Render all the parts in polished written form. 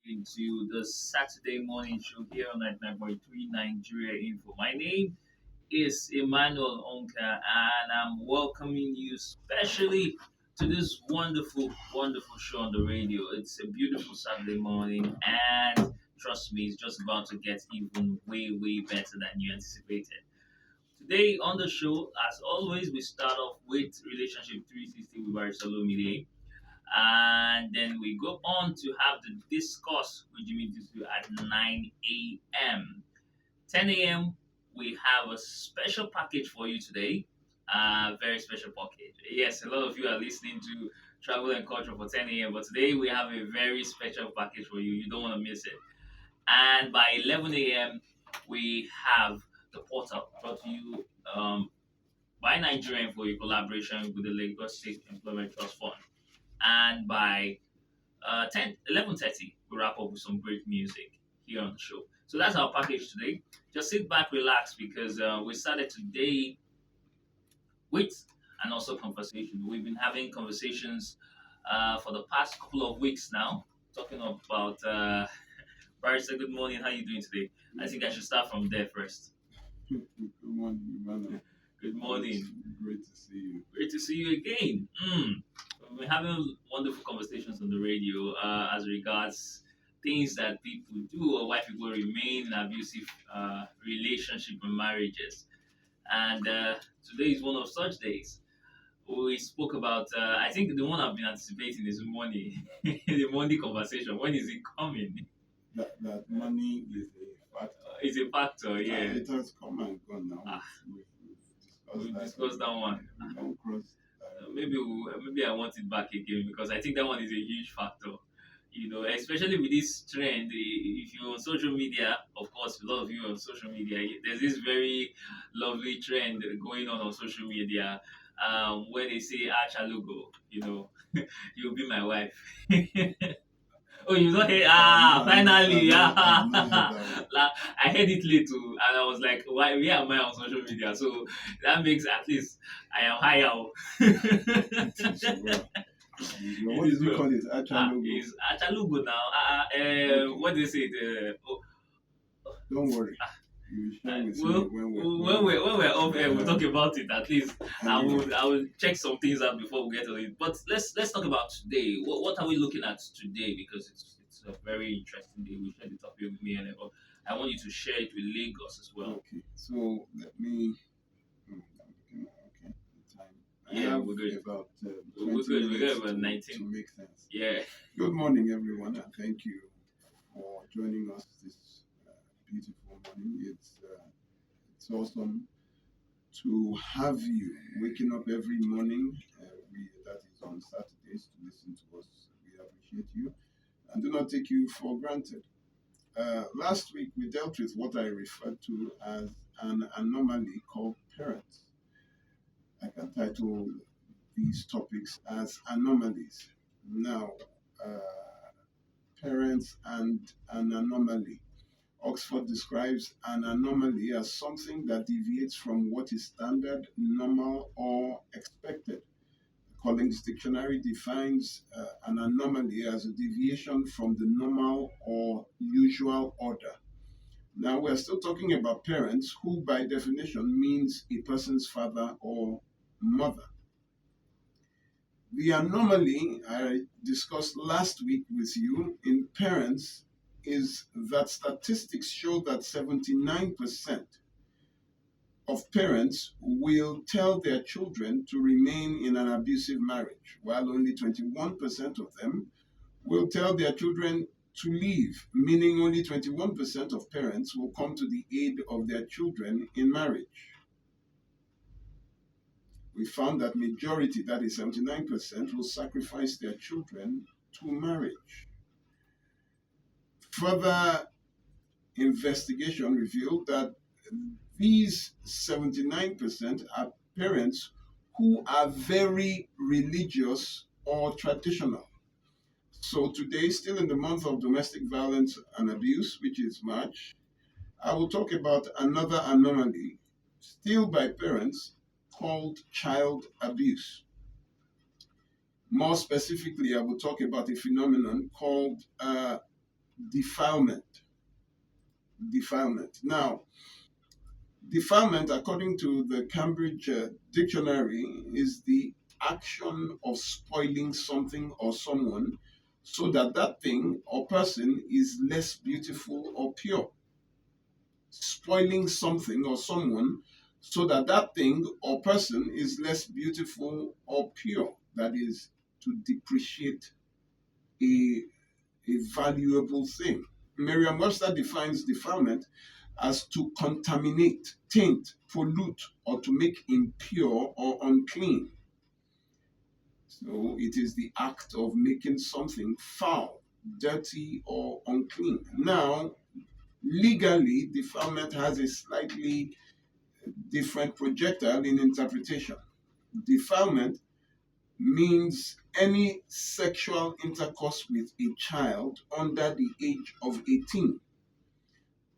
into the Saturday morning show here on 99.3 Nigeria Info. My name is Emmanuel Onka, and I'm welcoming you specially to this wonderful show on the radio. It's a beautiful Saturday morning, and trust me, it's just about to get even way better than you anticipated. Today on the show, as always, we start off with Relationship 360 with Barisalomide, and then we go on to have the discuss with Jimmy Dusu at 9 a.m. 10 a.m. we have a special package for you today. Very special package. Yes, a lot of you are listening to Travel and Culture for 10 a.m. But today we have a very special package for you. You don't want to miss it. And by 11 a.m. we have the portal brought to you by Nigerian for a collaboration with the Lagos State Employment Trust Fund. And by 11:30, we wrap up with some great music here on the show. So that's our package today. Just sit back, relax, because we started today with and also conversation. We've been having conversations for the past couple of weeks now, talking about Barrister. Good morning. How are you doing today? I think I should start from there first. Good morning, Emmanuel. Good morning. Great to see you. Great to see you again. We've been having wonderful conversations on the radio as regards things that people do or why people remain in abusive relationship and marriages. And today is one of such days. We spoke about, I think the one I've been anticipating is money, the money conversation. When is it coming? That money is a factor. It's a factor, yeah. It has come and gone now. Ah, We've we discussed that one. We don't cross. Maybe I want it back again because I think that one is a huge factor. You know, especially with this trend. If you're on social media, of course, a lot of you on social media, there's this very lovely trend going on social media where they say Achalugo, you'll be my wife. Oh, you don't hear? Finally, I heard it late too, and I was like, "Why? Where am I on social media?" So that makes at least I am higher. What did you call it? It's Achalugo now. What do you say? Don't worry. You share with me when we're off air, we'll talk about it. At least I will check some things out before we get to it. But let's talk about today. What are we looking at today? Because it's a very interesting day. We shared the topic with me, and I want you to share it with Lagos as well. Okay, so let me. Okay, the time. Yeah, we're good. About we're good. We're good. About 19 to make sense. Yeah. Good morning, everyone, and thank you for joining us this beautiful morning. It's awesome to have you waking up every morning. That is on Saturdays to listen to us. We appreciate you and do not take you for granted. Last week we dealt with what I referred to as an anomaly called parents. I can title these topics as anomalies. Now, parents and an anomaly. Oxford describes an anomaly as something that deviates from what is standard, normal, or expected. The Collins Dictionary defines an anomaly as a deviation from the normal or usual order. Now, we're still talking about parents, who by definition means a person's father or mother. The anomaly I discussed last week with you in parents is that statistics show that 79% of parents will tell their children to remain in an abusive marriage, while only 21% of them will tell their children to leave, meaning only 21% of parents will come to the aid of their children in marriage. We found that majority, that is 79%, will sacrifice their children to marriage. Further investigation revealed that these 79% are parents who are very religious or traditional. So today, still in the month of domestic violence and abuse, which is March, I will talk about another anomaly, still by parents, called child abuse. More specifically, I will talk about a phenomenon called defilement. Defilement. Now, defilement, according to the Cambridge Dictionary, is the action of spoiling something or someone so that that thing or person is less beautiful or pure. Spoiling something or someone so that that thing or person is less beautiful or pure. That is to depreciate a, a valuable thing. Merriam-Webster defines defilement as to contaminate, taint, pollute, or to make impure or unclean. So it is the act of making something foul, dirty, or unclean. Now, legally, defilement has a slightly different projectile in interpretation. Defilement means any sexual intercourse with a child under the age of 18,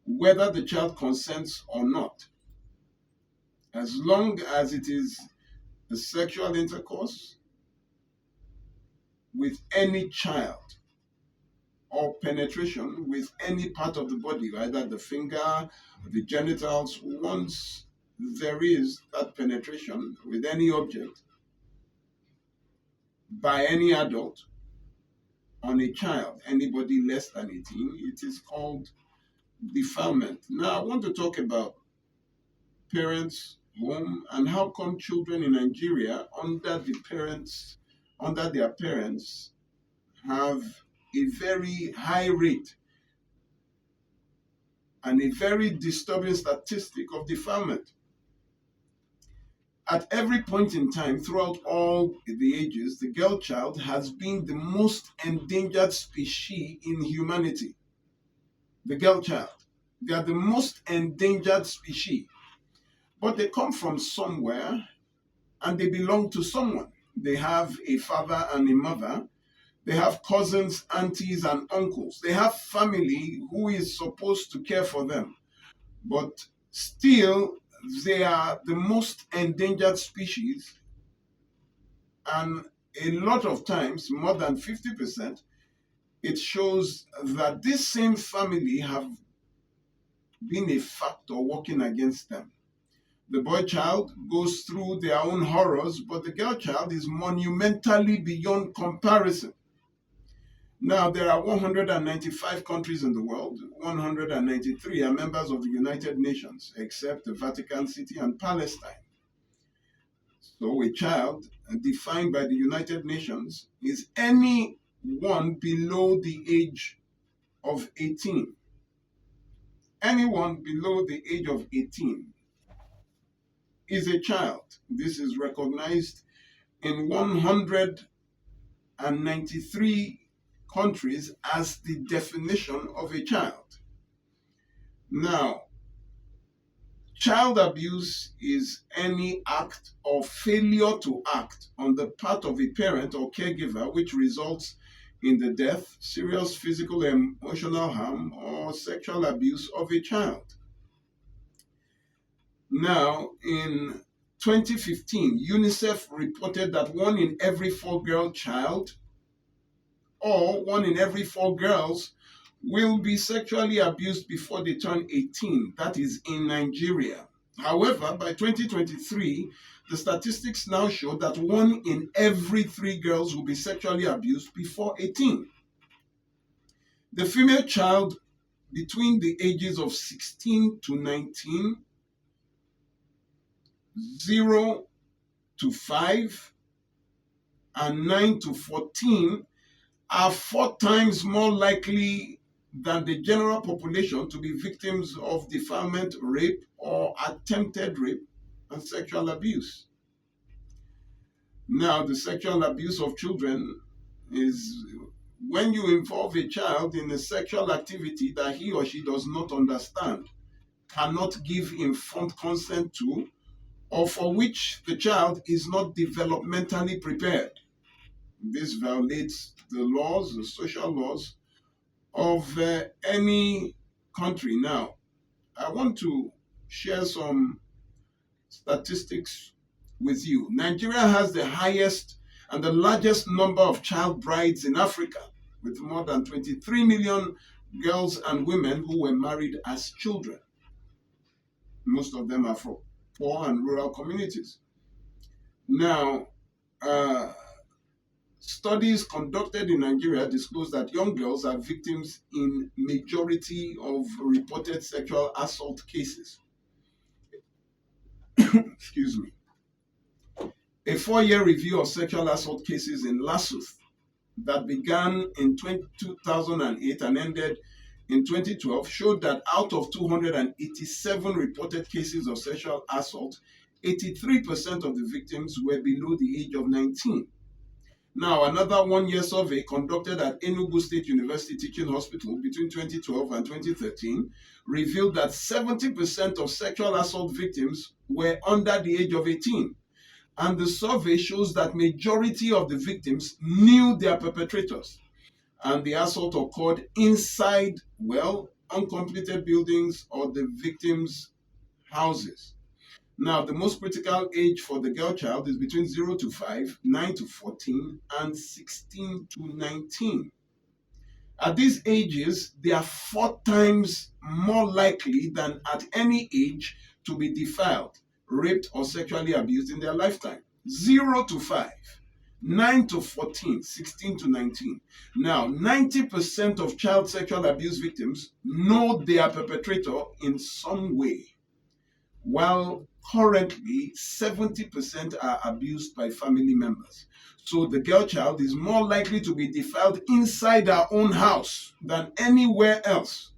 whether the child consents or not. As long as it is a sexual intercourse with any child or penetration with any part of the body, either the finger, the genitals, once there is that penetration with any object by any adult on a child, anybody less than 18, it is called defilement. Now, I want to talk about parents' home and how come children in Nigeria under their parents have a very high rate and a very disturbing statistic of defilement. At every point in time, throughout all the ages, the girl child has been the most endangered species in humanity. The girl child. They are the most endangered species. But they come from somewhere and they belong to someone. They have a father and a mother. They have cousins, aunties, and uncles. They have family who is supposed to care for them. But still, they are the most endangered species. And a lot of times, more than 50%, it shows that this same family have been a factor working against them. The boy child goes through their own horrors, but the girl child is monumentally beyond comparison. Now, there are 195 countries in the world. 193 are members of the United Nations, except the Vatican City and Palestine. So a child defined by the United Nations is anyone below the age of 18. Anyone below the age of 18 is a child. This is recognized in 193 countries as the definition of a child. Now, child abuse is any act or failure to act on the part of a parent or caregiver which results in the death, serious physical and emotional harm, or sexual abuse of a child. Now, in 2015, UNICEF reported that 1 in every 4 girl child or 1 in every 4 girls will be sexually abused before they turn 18. That is in Nigeria. However, by 2023, the statistics now show that 1 in every 3 girls will be sexually abused before 18. The female child between the ages of 16 to 19, 0 to 5, and 9 to 14 are 4 times more likely than the general population to be victims of defilement, rape, or attempted rape and sexual abuse. Now, the sexual abuse of children is when you involve a child in a sexual activity that he or she does not understand, cannot give informed consent to, or for which the child is not developmentally prepared. This violates the laws, the social laws of any country. Now, I want to share some statistics with you. Nigeria has the highest and the largest number of child brides in Africa, with more than 23 million girls and women who were married as children. Most of them are from poor and rural communities. Now, uh, studies conducted in Nigeria disclose that young girls are victims in majority of reported sexual assault cases. Excuse me. A 4-year review of sexual assault cases in Lassuth that began in 2008 and ended in 2012 showed that out of 287 reported cases of sexual assault, 83% of the victims were below the age of 19. Now, another 1-year survey conducted at Enugu State University Teaching Hospital between 2012 and 2013 revealed that 70% of sexual assault victims were under the age of 18. And the survey shows that majority of the victims knew their perpetrators. And the assault occurred inside, well, uncompleted buildings or the victims' houses. Now, the most critical age for the girl child is between 0 to 5, 9 to 14, and 16 to 19. At these ages, they are 4 times more likely than at any age to be defiled, raped, or sexually abused in their lifetime. 0 to 5, 9 to 14, 16 to 19. Now, 90% of child sexual abuse victims know their perpetrator in some way, while currently 70% are abused by family members. So the girl child is more likely to be defiled inside her own house than anywhere else.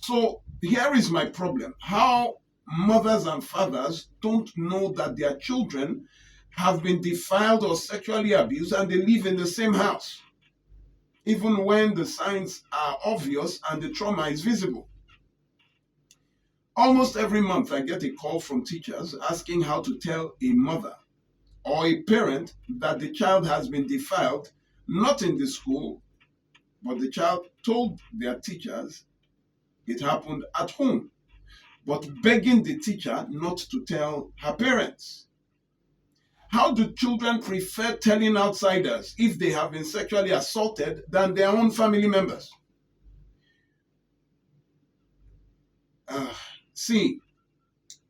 So here is my problem. How mothers and fathers don't know that their children have been defiled or sexually abused and they live in the same house, even when the signs are obvious and the trauma is visible. Almost every month, I get a call from teachers asking how to tell a mother or a parent that the child has been defiled, not in the school, but the child told their teachers it happened at home, but begging the teacher not to tell her parents. How do children prefer telling outsiders if they have been sexually assaulted than their own family members? See,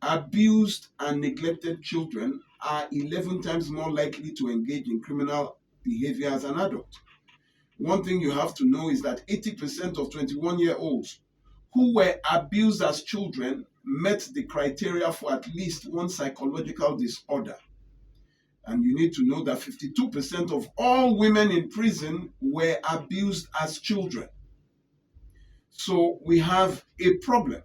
abused and neglected children are 11 times more likely to engage in criminal behavior as an adult. One thing you have to know is that 80% of 21-year-olds who were abused as children met the criteria for at least one psychological disorder. And you need to know that 52% of all women in prison were abused as children. So we have a problem.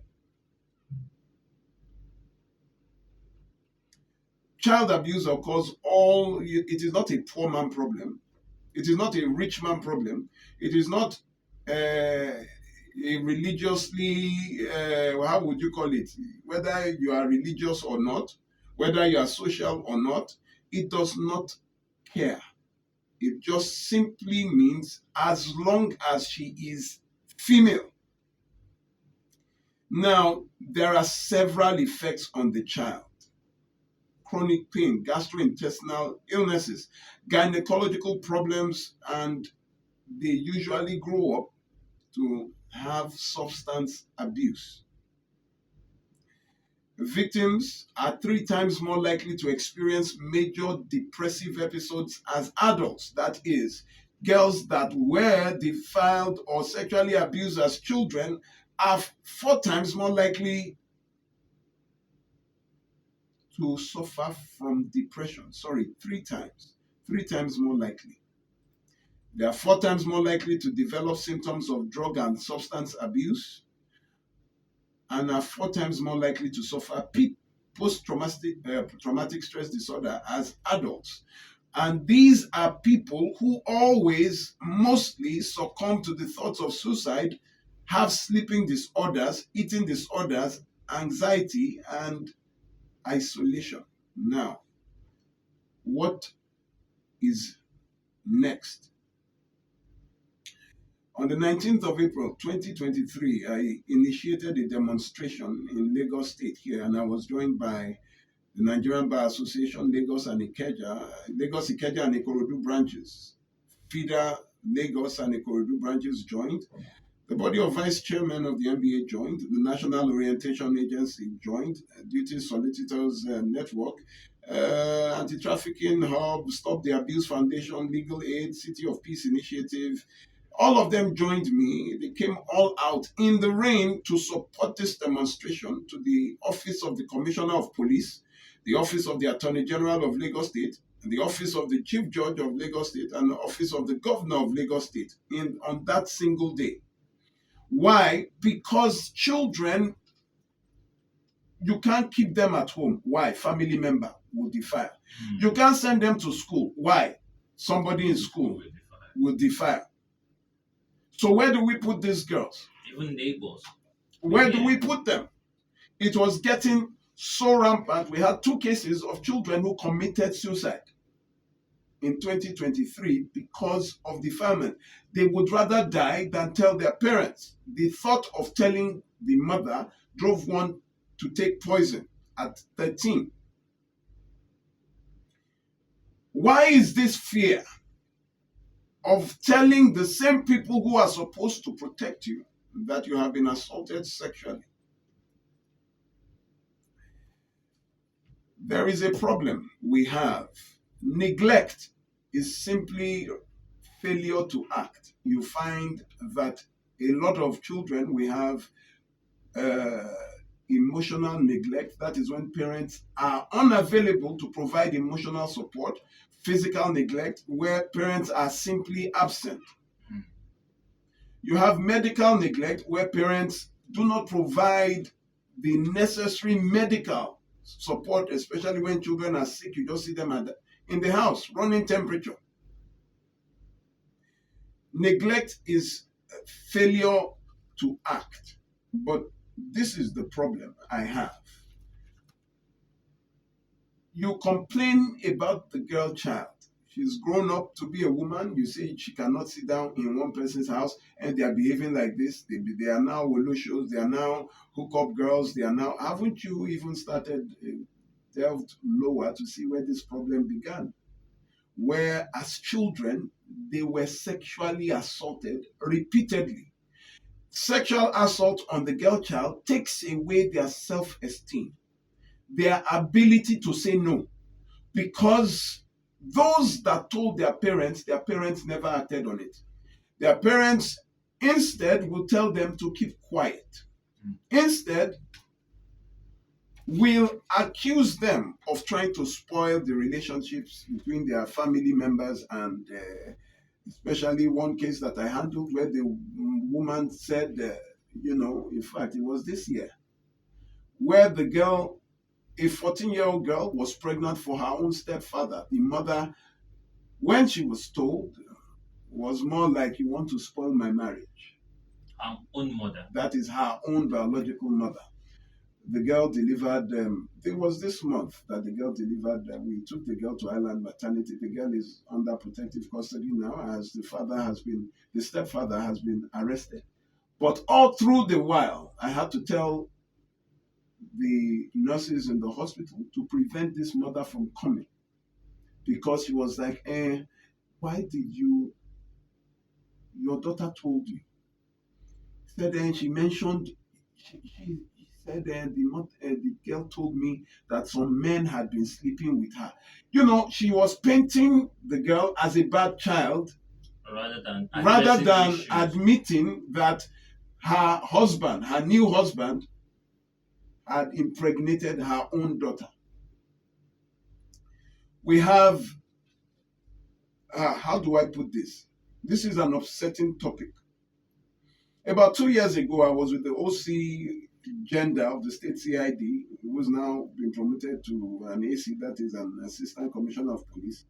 Child abuse occurs it is not a poor man problem. It is not a rich man problem. It is not a religiously, how would you call it? Whether you are religious or not, whether you are social or not, it does not care. It just simply means as long as she is female. Now, there are several effects on the child: chronic pain, gastrointestinal illnesses, gynecological problems, and they usually grow up to have substance abuse. Victims are 3 times more likely to experience major depressive episodes as adults. That is, girls that were defiled or sexually abused as children are 4 times more likely to suffer from depression. Sorry, 3 times. 3 times more likely. They are 4 times more likely to develop symptoms of drug and substance abuse, and are 4 times more likely to suffer post-traumatic stress disorder as adults. And these are people who always mostly succumb to the thoughts of suicide, have sleeping disorders, eating disorders, anxiety, and isolation. Now, what is next? On the 19th of April 2023, I initiated a demonstration in Lagos State here, and I was joined by the Nigerian Bar Association, Lagos and Ikeja, and Ikorodu branches. FIDA, Lagos and Ikorodu branches joined, The body of vice chairmen of the NBA joined, the National Orientation Agency joined, Duty Solicitors Network, Anti Trafficking Hub, Stop the Abuse Foundation, Legal Aid, City of Peace Initiative. All of them joined me. They came all out in the rain to support this demonstration to the Office of the Commissioner of Police, the Office of the Attorney General of Lagos State, the Office of the Chief Judge of Lagos State, and the Office of the Governor of Lagos State on that single day. Why? Because children, you can't keep them at home. Why? Family member will defile. You can't send them to school. Why? Somebody in school will defile. So where do we put these girls? Even neighbors. Where do we put them? It was getting so rampant. We had 2 cases of children who committed suicide in 2023 because of defilement. They would rather die than tell their parents. The thought of telling the mother drove one to take poison at 13. Why is this fear of telling the same people who are supposed to protect you that you have been assaulted sexually? There is a problem we have. Neglect is simply failure to act. You find that a lot of children, we have emotional neglect. That is when parents are unavailable to provide emotional support. Physical neglect, where parents are simply absent. You have medical neglect, where parents do not provide the necessary medical support, especially when children are sick. You just see them in the house, running temperature. Neglect is failure to act. But this is the problem I have. You complain about the girl child. She's grown up to be a woman. You say she cannot sit down in one person's house, and they are behaving like this. They are now Woloshos. They are now hookup girls. They are now. Haven't you even started delved lower to see where this problem began? Where as children, they were sexually assaulted repeatedly. Sexual assault on the girl child takes away their self-esteem, their ability to say no, because those that told their parents never acted on it. Their parents instead will tell them to keep quiet. Instead, will accuse them of trying to spoil the relationships between their family members, and especially one case that I handled where the woman said, in fact, it was this year, where the girl, a 14-year-old girl, was pregnant for her own stepfather. The mother, when she was told, was more like, you want to spoil my marriage. Her own mother. That is her own biological mother. The girl delivered, it was this month that the girl delivered. We took the girl to Island Maternity. The girl is under protective custody now, as the stepfather has been arrested. But all through the while, I had to tell the nurses in the hospital to prevent this mother from coming, because she was like, why did your daughter told you? Said, she mentioned, she said, the girl told me that some men had been sleeping with her. She was painting the girl as a bad child rather than admitting that her new husband, had impregnated her own daughter. We have, how do I put this? This is an upsetting topic. About 2 years ago, I was with the OC gender of the state CID, who has now been promoted to an AC, that is an Assistant Commissioner of Police.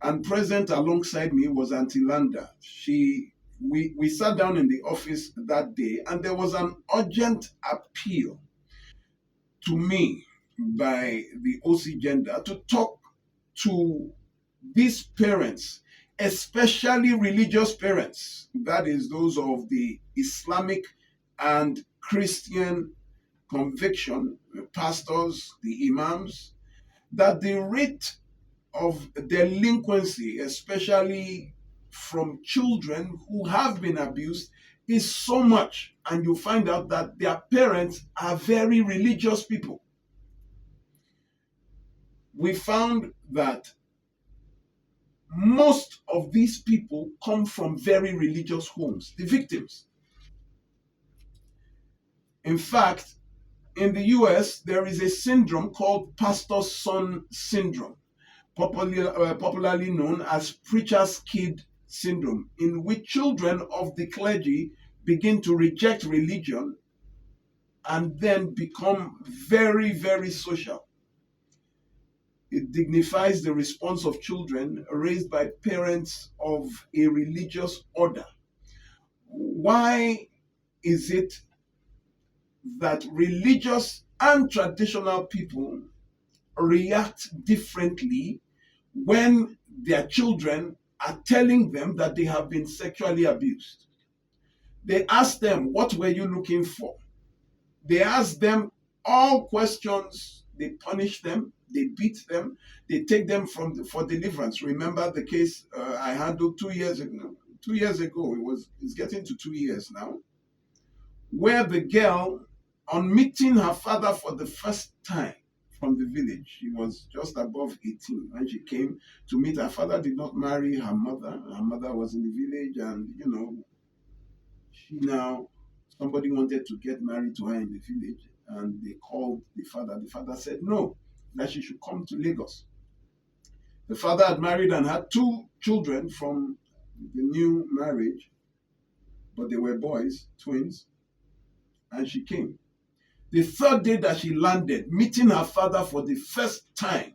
And present alongside me was Auntie Landa. We sat down in the office that day, and there was an urgent appeal to me by the OC gender to talk to these parents, especially religious parents, that is those of the Islamic and Christian conviction, the pastors, the imams, that the rate of delinquency, especially from children who have been abused, is so much, and you find out that their parents are very religious people. We found that most of these people come from very religious homes, the victims. In fact, in the US, there is a syndrome called pastor's son syndrome, popularly known as preacher's kid syndrome, in which children of the clergy begin to reject religion and then become very, very social. It dignifies the response of children raised by parents of a religious order. Why is it that religious and traditional people react differently when their children are telling them that they have been sexually abused? They ask them, "What were you looking for?" They ask them all questions. They punish them. They beat them. They take them for deliverance. Remember the case I handled 2 years ago. 2 years ago, it's getting to 2 years now, where the girl, on meeting her father for the first time from the village, she was just above 18 when she came to meet her father. Did not marry her mother. Her mother was in the village, and she now, somebody wanted to get married to her in the village, and they called the father. The father said no, that she should come to Lagos. The father had married and had two children from the new marriage, but they were boys, twins, and she came. The third day that she landed, meeting her father for the first time,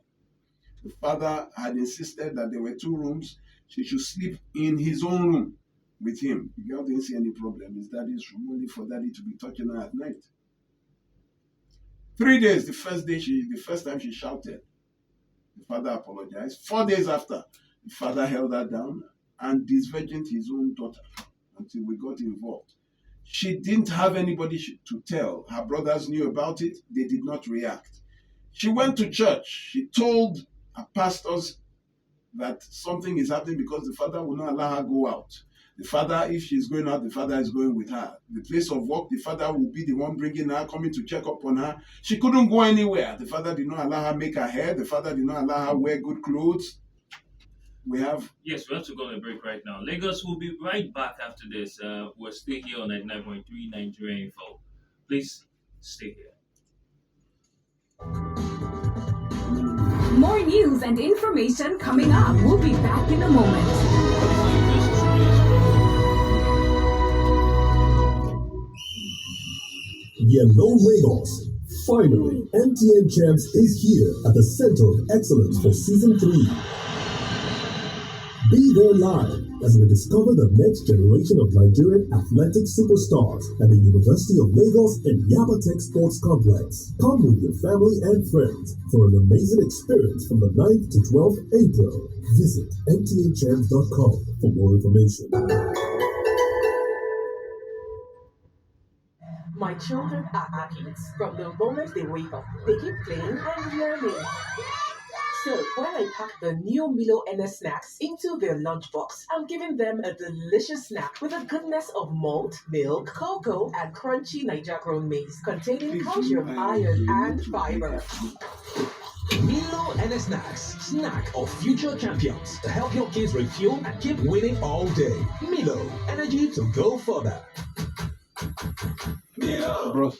the father had insisted that there were two rooms. She should sleep in his own room with him. The girl didn't see any problem. His daddy's room, only for daddy to be touching her at night. 3 days, the first time she shouted, the father apologized. 4 days after, the father held her down and disvirgined his own daughter until we got involved. She didn't have anybody to tell. Her brothers knew about it. They did not react. She went to church. She told her pastors that something is happening because the father will not allow her go out. The father, if she's going out, the father is going with her. The place of work, the father will be the one bringing her, coming to check up on her. She couldn't go anywhere. The father did not allow her make her hair. The father did not allow her wear good clothes. Yes, we have to go on a break right now. Lagos will be right back after this. We're still here on 99.3 Nigeria Info. Please stay here. More news and information coming up. We'll be back in a moment. Yellow Lagos. Finally, MTN Champs is here at the center of excellence for season 3. Be there live as we discover the next generation of Nigerian athletic superstars at the University of Lagos and Yaba Tech Sports Complex. Come with your family and friends for an amazing experience from the 9th to 12th April. Visit mtnchamps.com for more information. My children are athletes. From the moment they wake up, they keep playing and learning. So when I pack the new Milo NS snacks into their lunchbox, I'm giving them a delicious snack with the goodness of malt, milk, cocoa, and crunchy Niger-grown maize, containing calcium, iron, and fiber. Milo and Snacks, snack of future champions to help your kids refuel and keep winning all day. Milo, energy to go further. Bro.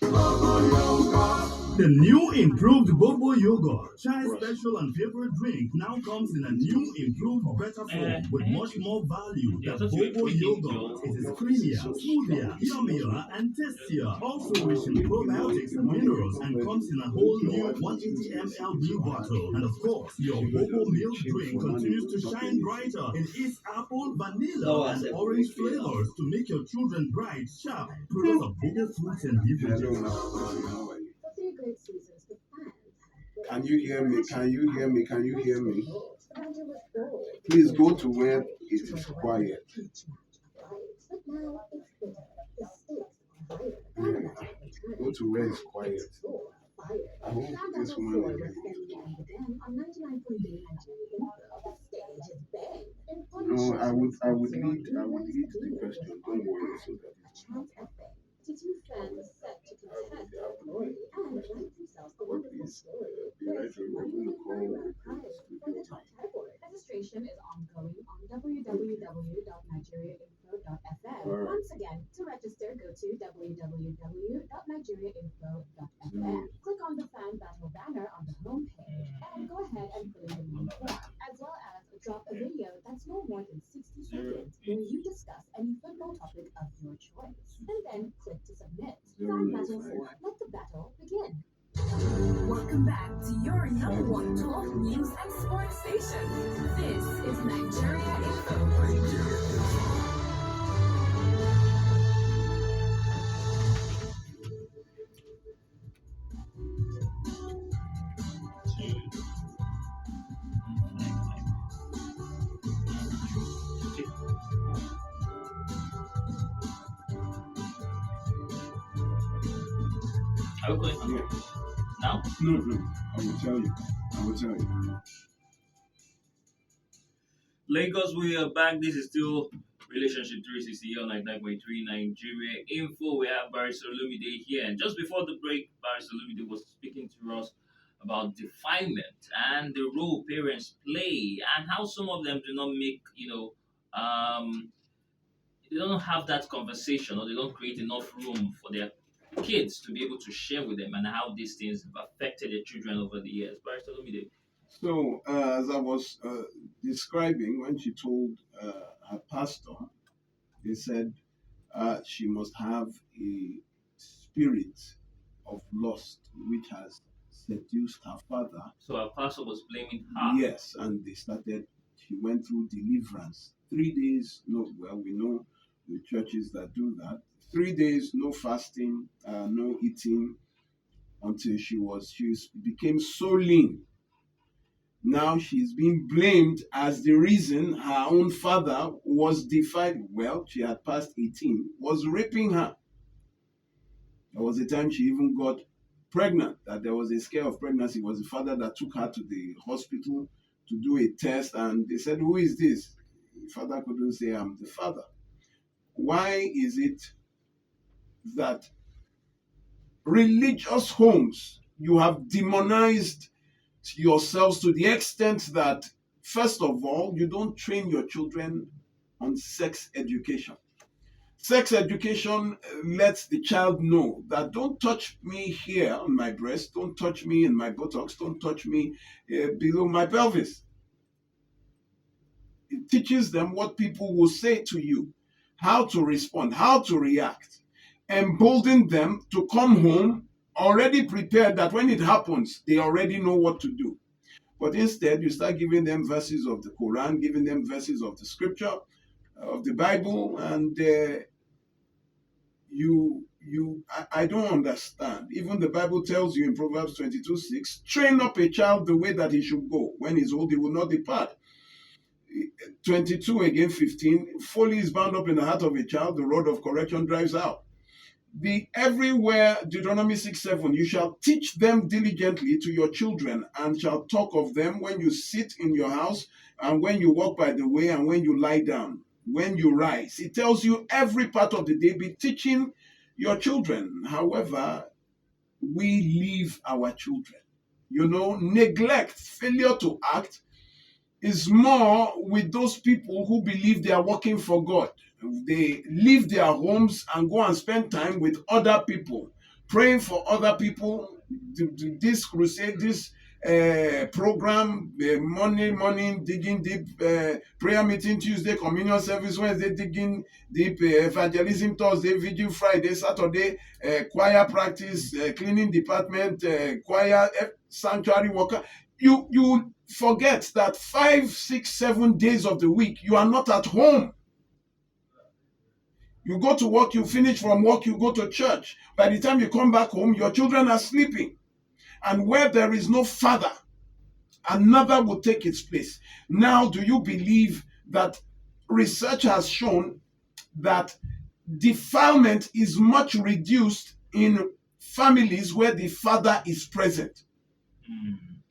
The new improved Bobo Yogurt, chai special and favorite drink, now comes in a new improved better form with much more value. The Bobo Yogurt, it is creamier, smoother, yummier, and tastier. Also rich in probiotics and minerals and comes in a whole new 180 ml blue bottle. And of course, your Bobo milk drink continues to shine brighter in its apple, vanilla, and orange flavors to make your children bright, sharp, because of Bobo fruits and beverages. Can you hear me? Can you hear me? Can you hear me? Please go to where it is quiet. Yeah. Go to where it's quiet. I hope this one will be. No, I would lead the question. Don't worry, so that Did you fans set to contest for glory and write themselves a wonderful story? There's one you can learn about prior for the top category. Registration is ongoing on www.nigeriainfo.fm. Once again, to register, go to www.nigeriainfo.fm. Click on the fan battle banner on the homepage and go ahead and fill in the main form, as well as drop a video that's no more than 60 seconds where you discuss any football topic of your choice. And then click to submit. Fan battle 4. Let the battle begin. Welcome back to your number one talk news and sports station. This is Nigeria Info. Are we going on? Yeah. Now? No. I will tell you. Lagos, we are back. This is still Relationship 360 here on 99.3 Nigeria Info. We have Barrister Lumide here. And just before the break, Barrister Lumide was speaking to us about defilement and the role parents play and how some of them do not make, they don't have that conversation or they don't create enough room for their kids to be able to share with them and how these things have affected their children over the years. Barrister Lumide. So, as I was describing, when she told her pastor, they said she must have a spirit of lust which has seduced her father. So her pastor was blaming her. Yes, and she went through deliverance. 3 days, we know the churches that do that. 3 days, no fasting, no eating, until she became so lean. Now she's being blamed as the reason her own father was defied. Well, she had passed 18, was raping her. There was a time she even got pregnant, that there was a scare of pregnancy. It was the father that took her to the hospital to do a test, and they said, "Who is this?" The father couldn't say, "I'm the father." Why is it that religious homes, you have demonized yourselves to the extent that, first of all, you don't train your children on sex education? Sex education lets the child know that don't touch me here on my breast, don't touch me in my buttocks, don't touch me below my pelvis. It teaches them what people will say to you, how to respond, how to react, embolden them to come home already prepared that when it happens, they already know what to do. But instead, you start giving them verses of the Quran, giving them verses of the scripture, of the Bible, and I don't understand. Even the Bible tells you in Proverbs 22:6, train up a child the way that he should go. When he's old, he will not depart. 22 again, 15, folly is bound up in the heart of a child, the rod of correction drives out. Everywhere, Deuteronomy 6:7, you shall teach them diligently to your children and shall talk of them when you sit in your house and when you walk by the way and when you lie down, when you rise. It tells you every part of the day, be teaching your children. However, we leave our children. Neglect, failure to act is more with those people who believe they are working for God. They leave their homes and go and spend time with other people, praying for other people. This crusade, this program, morning, digging deep, prayer meeting Tuesday, communion service Wednesday, digging deep, evangelism Thursday, vigil Friday, Saturday, choir practice, cleaning department, choir, sanctuary worker. You forget that 5, 6, 7 days of the week, you are not at home. You go to work, you finish from work, you go to church. By the time you come back home, your children are sleeping. And where there is no father, another will take its place. Now, do you believe that research has shown that defilement is much reduced in families where the father is present?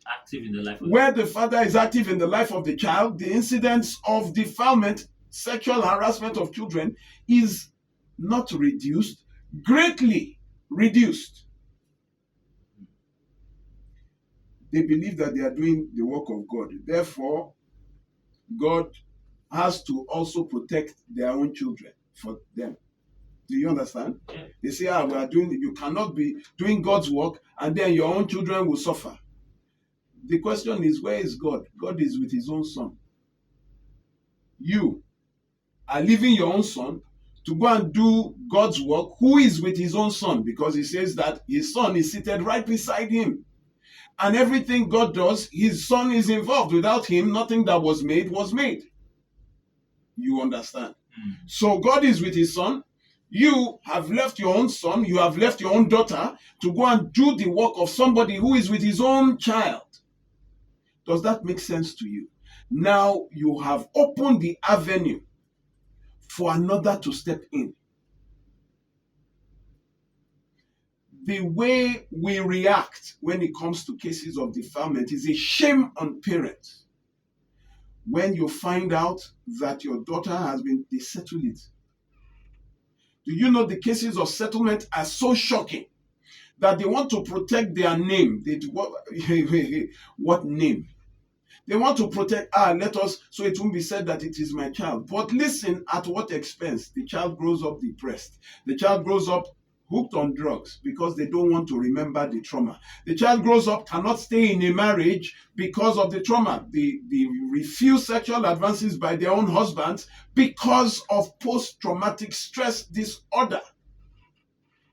Active in the life of where the father is active in the life of the child, the incidence of defilement, sexual harassment of children is not reduced, greatly reduced. They believe that they are doing the work of God. Therefore, God has to also protect their own children for them. Do you understand? Yeah. They say, we are doing, you cannot be doing God's work and then your own children will suffer. The question is, where is God? God is with his own son. You are leaving your own son to go and do God's work. Who is with his own son? Because he says that his son is seated right beside him. And everything God does, his son is involved. Without him, nothing that was made was made. You understand? So God is with his son. You have left your own son, you have left your own daughter to go and do the work of somebody who is with his own child. Does that make sense to you? Now you have opened the avenue for another to step in. The way we react when it comes to cases of defilement is a shame on parents. When you find out that your daughter has been, they settle it. Do you know the cases of settlement are so shocking that they want to protect their name? What name? They want to protect, let us, so it won't be said that it is my child. But listen, at what expense? The child grows up depressed. The child grows up hooked on drugs because they don't want to remember the trauma. The child grows up, cannot stay in a marriage because of the trauma. They refuse sexual advances by their own husbands because of post-traumatic stress disorder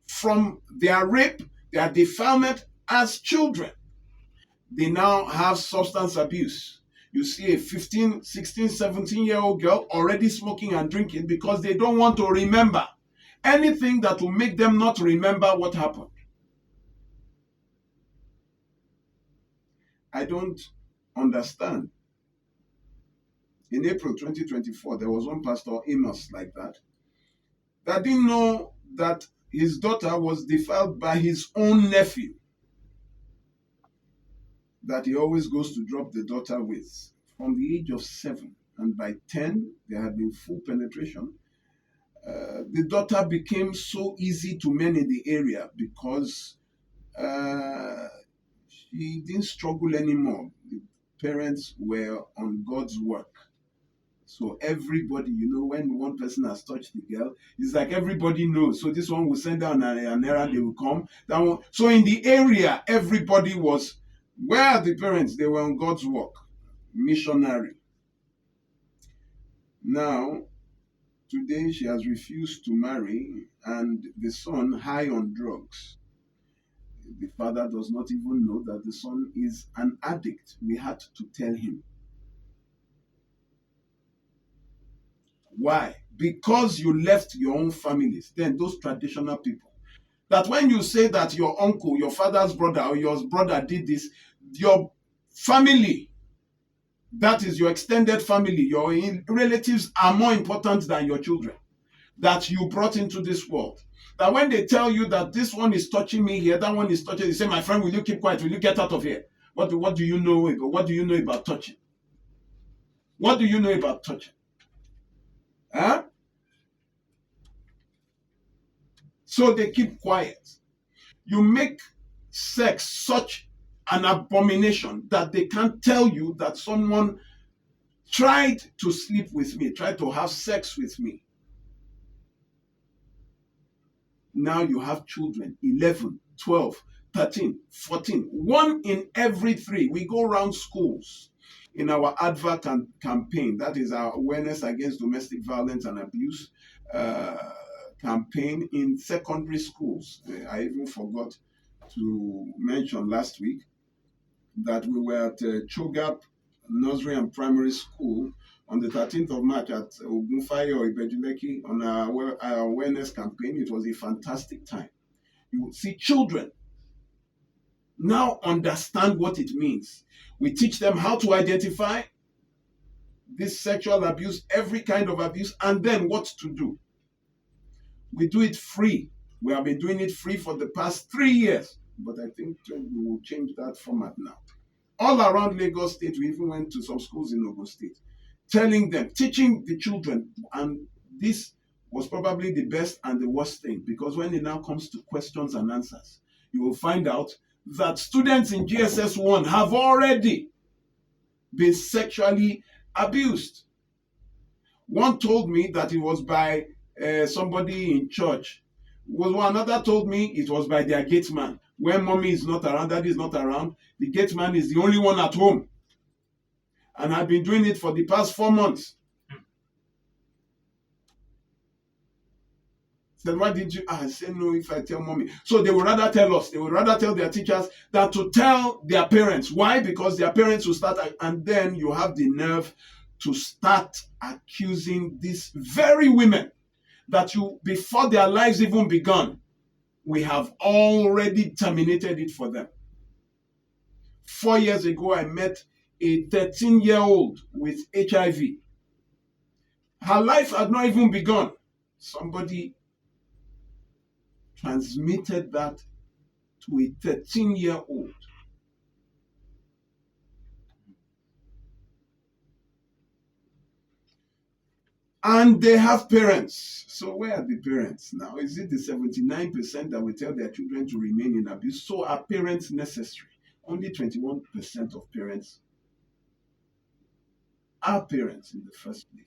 from their rape, their defilement as children. They now have substance abuse. You see a 15, 16, 17-year-old girl already smoking and drinking because they don't want to remember anything that will make them not remember what happened. I don't understand. In April 2024, there was one pastor, Amos, like that didn't know that his daughter was defiled by his own nephew, that he always goes to drop the daughter with from the age of 7. And by 10, there had been full penetration. The daughter became so easy to men in the area because she didn't struggle anymore. The parents were on God's work. So everybody, when one person has touched the girl, it's like everybody knows. So this one will send down an errand, they will come. That one. So in the area, everybody was, where are the parents? They were on God's work. Missionary. Now, today she has refused to marry, and the son high on drugs. The father does not even know that the son is an addict. We had to tell him. Why? Because you left your own families. Then those traditional people. That when you say that your uncle, your father's brother, or your brother did this, your family, that is your extended family, your relatives are more important than your children that you brought into this world. That when they tell you that this one is touching me here, that one is touching, they say, my friend, will you keep quiet? Will you get out of here? What do you know? What do you know about touching? What do you know about touching? Huh? So they keep quiet. You make sex such an abomination that they can't tell you that someone tried to sleep with me, tried to have sex with me. Now you have children, 11, 12, 13, 14, 1 in every 3. We go around schools in our advert campaign. That is our awareness against domestic violence and abuse campaign in secondary schools. I even forgot to mention last week that we were at Chogap Nursery and Primary School on the 13th of March at Ogunfaye or Ibejuleki on our awareness campaign. It was a fantastic time. You would see children now understand what it means. We teach them how to identify this sexual abuse, every kind of abuse, and then what to do. We do it free. We have been doing it free for the past 3 years, but I think we will change that format now. All around Lagos State, we even went to some schools in Ogun State, telling them, teaching the children, and this was probably the best and the worst thing, because when it now comes to questions and answers, you will find out that students in GSS 1 have already been sexually abused. One told me that it was by somebody in church. Another told me it was by their gate man. When mommy is not around, daddy is not around, the gate man is the only one at home. And I've been doing it for the past 4 months. Said, why did you? I said, no, if I tell mommy. So they would rather tell us, they would rather tell their teachers than to tell their parents. Why? Because their parents will start, and then you have the nerve to start accusing these very women that you, before their lives even begun, we have already terminated it for them. 4 years ago, I met a 13-year-old with HIV. Her life had not even begun. Somebody transmitted that to a 13-year-old. And they have parents. So where are the parents now? Is it the 79% that will tell their children to remain in abuse? So are parents necessary? Only 21% of parents are parents in the first place.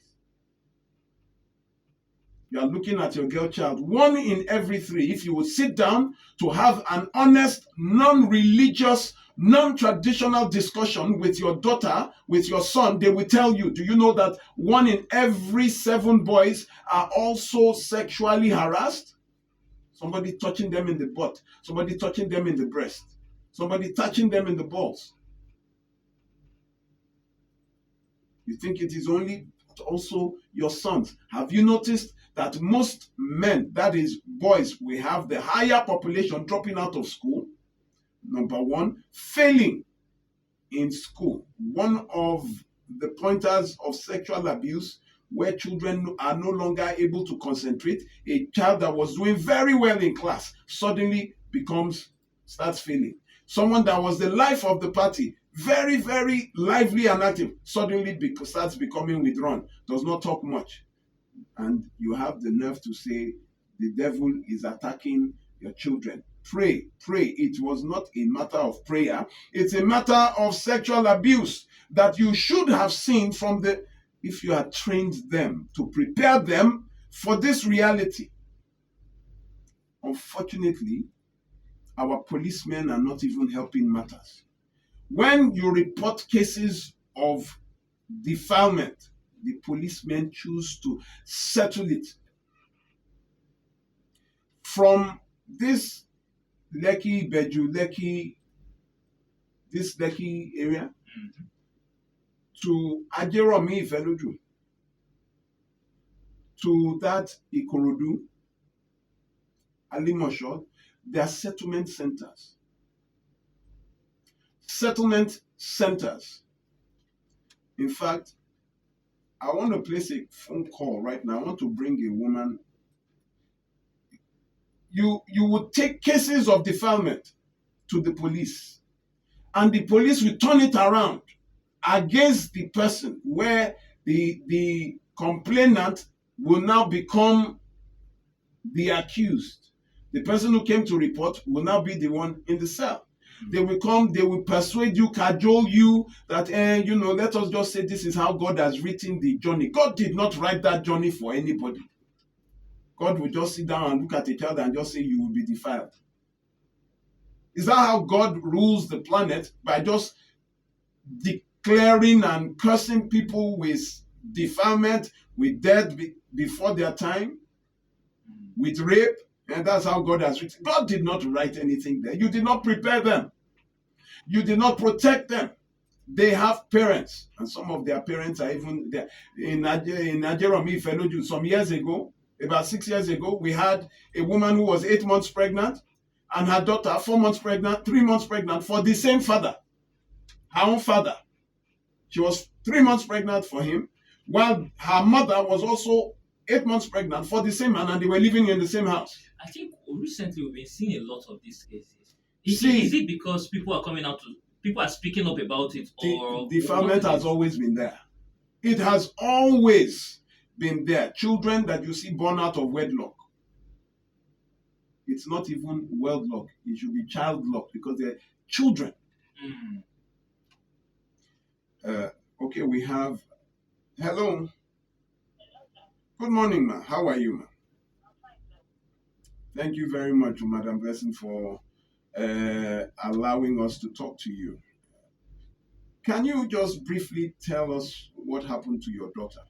You are looking at your girl child. 1 in every 3, if you would sit down to have an honest, non-religious, non-traditional discussion with your daughter, with your son, they will tell you, do you know that 1 in every 7 boys are also sexually harassed? Somebody touching them in the butt, somebody touching them in the breast, somebody touching them in the balls. You think it is only also your sons? Have you noticed that most men, that is boys, we have the higher population dropping out of school? Number 1, failing in school. One of the pointers of sexual abuse, where children are no longer able to concentrate. A child that was doing very well in class suddenly starts failing. Someone that was the life of the party, very, very lively and active, suddenly starts becoming withdrawn, does not talk much. And you have the nerve to say the devil is attacking your children. Pray, pray. It was not a matter of prayer. It's a matter of sexual abuse that you should have seen if you had trained them to prepare them for this reality. Unfortunately, our policemen are not even helping matters. When you report cases of defilement, the policemen choose to settle it. From this Lekki, Beju, this Lekki area, to Ajeromi Ifeloju, to that Ikorodu, Alimosho, they are settlement centers. Settlement centers. In fact, I want to place a phone call right now. I want to bring a woman. You would take cases of defilement to the police, and the police will turn it around against the person, where the complainant will now become the accused. The person who came to report will now be the one in the cell. They will persuade you, cajole you that, let us just say this is how God has written the journey. God did not write that journey for anybody. God will just sit down and look at a child and just say you will be defiled. Is that how God rules the planet? By just declaring and cursing people with defilement, with death before their time, with rape? And that's how God has written. God did not write anything there. You did not prepare them. You did not protect them. They have parents, and some of their parents are even there. In Ajeromi Feloju, some years ago, about 6 years ago, we had a woman who was 8 months pregnant, and her daughter 4 months pregnant, 3 months pregnant for the same father, her own father. She was 3 months pregnant for him, while her mother was also 8 months pregnant for the same man, and they were living in the same house. I think recently we've been seeing a lot of these cases. Is it because people are speaking up about it, or defilement has always been there? It has always been there. Children that you see born out of wedlock. It's not even wedlock. It should be childlock because they're children. Okay, we have. Hello. Good morning, ma. How are you, ma? Thank you very much, Madam Blessing, for allowing us to talk to you. Can you just briefly tell us what happened to your daughter?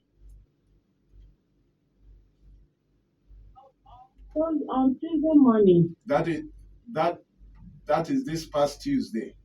On Tuesday morning. That is this past Tuesday.